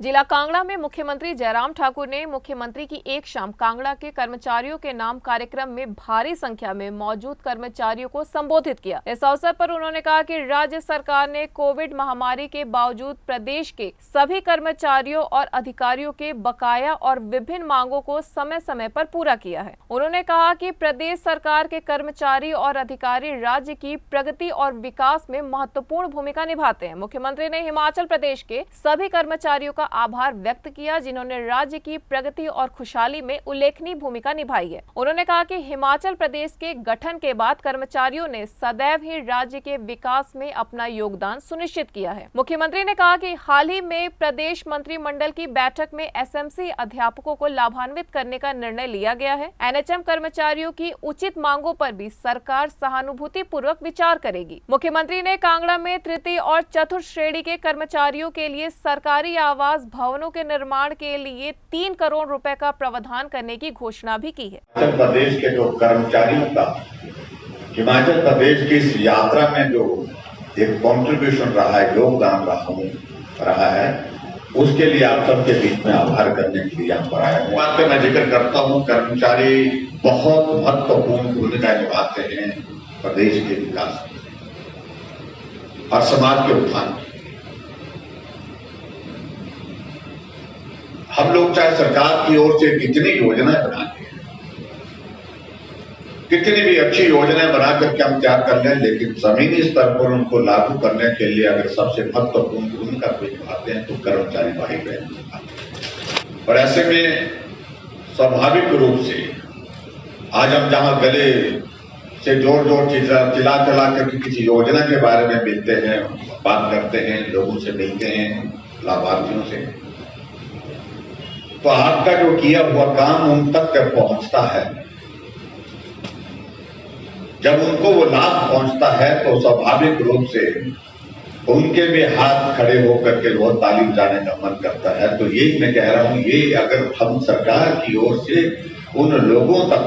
जिला कांगड़ा में मुख्यमंत्री जयराम ठाकुर ने मुख्यमंत्री की एक शाम कांगड़ा के कर्मचारियों के नाम कार्यक्रम में भारी संख्या में मौजूद कर्मचारियों को संबोधित किया। इस अवसर पर उन्होंने कहा कि राज्य सरकार ने कोविड महामारी के बावजूद प्रदेश के सभी कर्मचारियों और अधिकारियों के बकाया और विभिन्न मांगों को समय समय पर पूरा किया है। उन्होंने कहा कि प्रदेश सरकार के कर्मचारी और अधिकारी राज्य की प्रगति और विकास में महत्वपूर्ण भूमिका निभाते हैं। मुख्यमंत्री ने हिमाचल प्रदेश के सभी कर्मचारियों का आभार व्यक्त किया जिन्होंने राज्य की प्रगति और खुशहाली में उल्लेखनीय भूमिका निभाई है। उन्होंने कहा कि हिमाचल प्रदेश के गठन के बाद कर्मचारियों ने सदैव ही राज्य के विकास में अपना योगदान सुनिश्चित किया है। मुख्यमंत्री ने कहा कि हाल ही में प्रदेश मंत्रिमंडल की बैठक में एसएमसी अध्यापकों को लाभान्वित करने का निर्णय लिया गया है। एनएचएम कर्मचारियों की उचित मांगों पर भी सरकार सहानुभूति पूर्वक विचार करेगी। मुख्यमंत्री ने कांगड़ा में तृतीय और चतुर्थ श्रेणी के कर्मचारियों के लिए सरकारी आवास भवनों के निर्माण के लिए 3 करोड़ रुपए का प्रावधान करने की घोषणा भी की है। हिमाचल प्रदेश के जो कर्मचारियों का हिमाचल प्रदेश की इस यात्रा में जो एक कंट्रीब्यूशन रहा है, योगदान रहा है, उसके लिए आप सबके बीच में आभार करने के लिए यहाँ पर आया हूँ। बात पे मैं जिक्र करता हूँ, कर्मचारी बहुत महत्वपूर्ण भूमिका निभाते हैं प्रदेश के विकास में और समाज के उत्थान में। हम लोग चाहे सरकार की ओर से कितनी योजनाएं बनाते हैं, कितनी भी अच्छी योजनाएं बना करके हम तैयार कर लें, लेकिन जमीनी स्तर पर उनको लागू करने के लिए अगर सबसे महत्वपूर्ण भूमिका कोई निभाते हैं तो कर्मचारी भाई बहन निभाते हैं। और ऐसे में स्वाभाविक रूप से आज हम जहां गले से जोर चिल्ला करके किसी योजना के बारे में मिलते हैं, बात करते हैं, लोगों से मिलते हैं, लाभार्थियों से, तो आपका जो किया हुआ काम उन तक पहुंचता है। जब उनको वो लाभ पहुंचता है तो स्वाभाविक रूप से उनके भी हाथ खड़े होकर के वो ताली बजाने का मन करता है। तो यही मैं कह रहा हूं, ये अगर हम सरकार की ओर से उन लोगों तक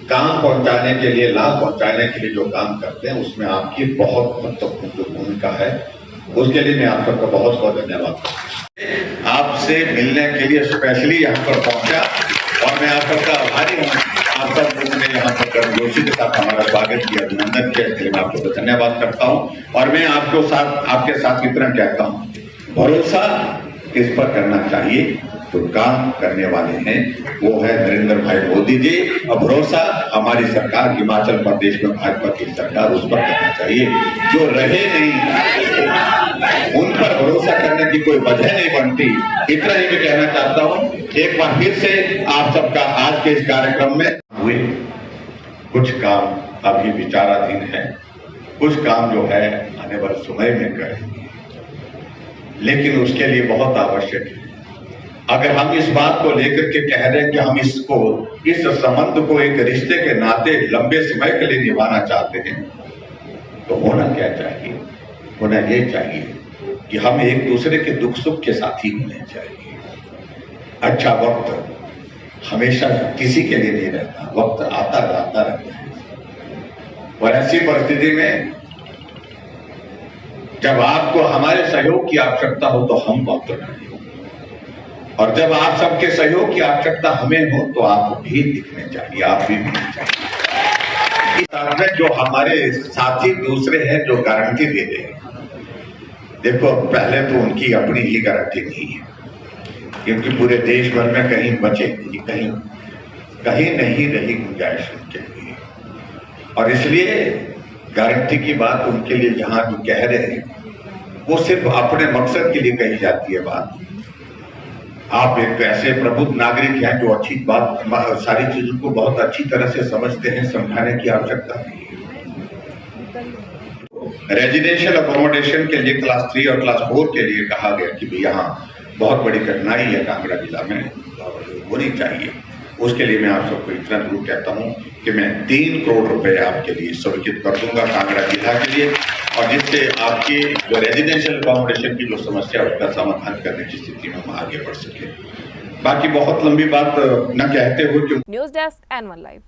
काम पहुंचाने के लिए, लाभ पहुंचाने के लिए जो काम करते हैं, उसमें आपकी बहुत महत्वपूर्ण भूमिका है। उसके लिए मैं आप सबका बहुत बहुत धन्यवाद करता हूं। आपसे मिलने के लिए स्पेशली यहाँ पर पहुंचा और मैं आप सबका आभारी हूँ। आप सब लोगों ने यहाँ पर गर्मजोशी के साथ हमारा स्वागत किया, अभिनंदन किया, इसके लिए मैं आप सबको धन्यवाद करता हूँ। और मैं आपके साथ इतना कहता हूँ, भरोसा किस पर करना चाहिए? जो काम करने वाले हैं वो है नरेंद्र भाई मोदी जी, और भरोसा हमारी सरकार हिमाचल प्रदेश में भाजपा की सरकार, उस पर करना चाहिए। जो रहे नहीं उन पर भरोसा करने की कोई वजह नहीं बनती। इतना ही मैं कहना चाहता हूँ। एक बार फिर से आप सबका आज के इस कार्यक्रम में हुए कुछ काम अभी विचाराधीन है, कुछ काम जो है आने वाले समय में करेंगे, लेकिन उसके लिए बहुत आवश्यक है। अगर हम इस बात को लेकर के कह रहे हैं कि हम इस संबंध को एक रिश्ते के नाते लंबे समय के लिए निभाना चाहते हैं, तो होना क्या चाहिए? होना ये चाहिए कि हम एक दूसरे के दुख सुख के साथी होने चाहिए। अच्छा वक्त हमेशा किसी के लिए नहीं रहता, वक्त आता जाता रहता है। और ऐसी परिस्थिति में जब आपको हमारे सहयोग की आवश्यकता हो तो हम वक्त नहीं, और जब आप सबके सहयोग की आवश्यकता हमें हो तो आप भी दिखने चाहिए, आप भी दिखने चाहिए। इस साथ में जो हमारे साथी दूसरे हैं जो गारंटी देते हैं, देखो पहले तो उनकी अपनी ही गारंटी नहीं है, क्योंकि पूरे देश भर में कहीं बचे कहीं नहीं रही गुंजाइश उनके लिए। और इसलिए गारंटी की बात उनके लिए यहाँ जो कह रहे हैं वो सिर्फ अपने मकसद के लिए कही जाती है बात। आप एक ऐसे प्रबुद्ध नागरिक हैं जो अच्छी बात, सारी चीजों को बहुत अच्छी तरह से समझते हैं, समझाने की आवश्यकता नहीं है। रेजिडेंशियल अकोमोडेशन के लिए क्लास 3 और क्लास 4 के लिए कहा गया कि यहाँ बहुत बड़ी कठिनाई है कांगड़ा जिला में और होनी चाहिए। उसके लिए मैं आप सबको इतना जरूर कहता हूँ कि मैं 3 करोड़ रुपए आपके लिए स्वीकृत कर दूंगा कांगड़ा जिला के लिए, और जिससे आपकी जो रेजिडेंशियल अकोमोडेशन की जो समस्या है उसका समाधान करने की स्थिति में हम आगे बढ़ सके। बाकी बहुत लंबी बात न कहते हुए न्यूज़ डेस्क N1 लाइव।